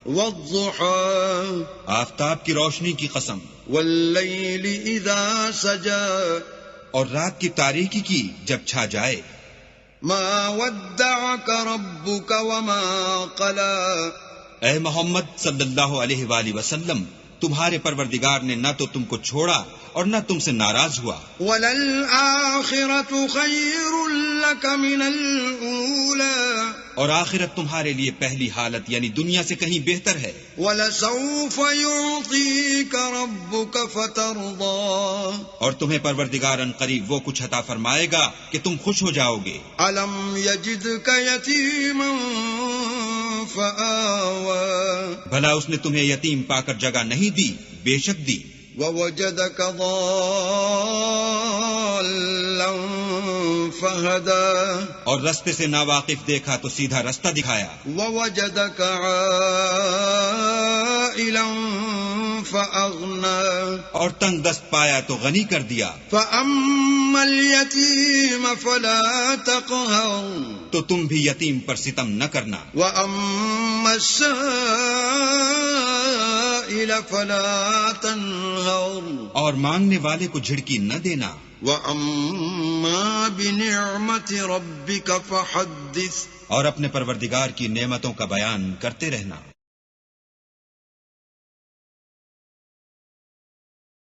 والضحى آفتاب کی روشنی کی قسم، واللیل اذا سجى اور رات کی تاریکی کی جب چھا جائے. ما ودعك ربك وما قلى اے محمد صلی اللہ علیہ وآلہ وسلم، تمہارے پروردگار نے نہ تو تم کو چھوڑا اور نہ تم سے ناراض ہوا. وَلَلْآخِرَةُ خَيْرٌ لَكَ مِنَ الْأُولَى اور آخرت تمہارے لیے پہلی حالت یعنی دنیا سے کہیں بہتر ہے. وَلَسَوْفَ يُعْطِيكَ رَبُّكَ فَتَرْضَى اور تمہیں پروردگار ان قریب وہ کچھ عطا فرمائے گا کہ تم خوش ہو جاؤ گے. أَلَمْ يَجِدْكَ يَتِيمًا فَآوَى بھلا اس نے تمہیں یتیم پا کر جگہ نہیں دی؟ بے شک دی. وَوَجَدَكَ ضَالًّا فَهَدَى اور رستے سے ناواقف دیکھا تو سیدھا رستہ دکھایا. وَوَجَدَكَ عَائِلًا فَأَغْنَى اور تنگ دست پایا تو غنی کر دیا. فَأَمَّا الْيَتِيمَ فَلَا تَقْهَرْ تو تم بھی یتیم پر ستم نہ کرنا. وَأَمَّا السَّائِلَ فَلَا تَنْهَرْ اور مانگنے والے کو جھڑکی نہ دینا. وَأَمَّا بِنِعْمَةِ رَبِّكَ فَحَدِّثْ اور اپنے پروردگار کی نعمتوں کا بیان کرتے رہنا.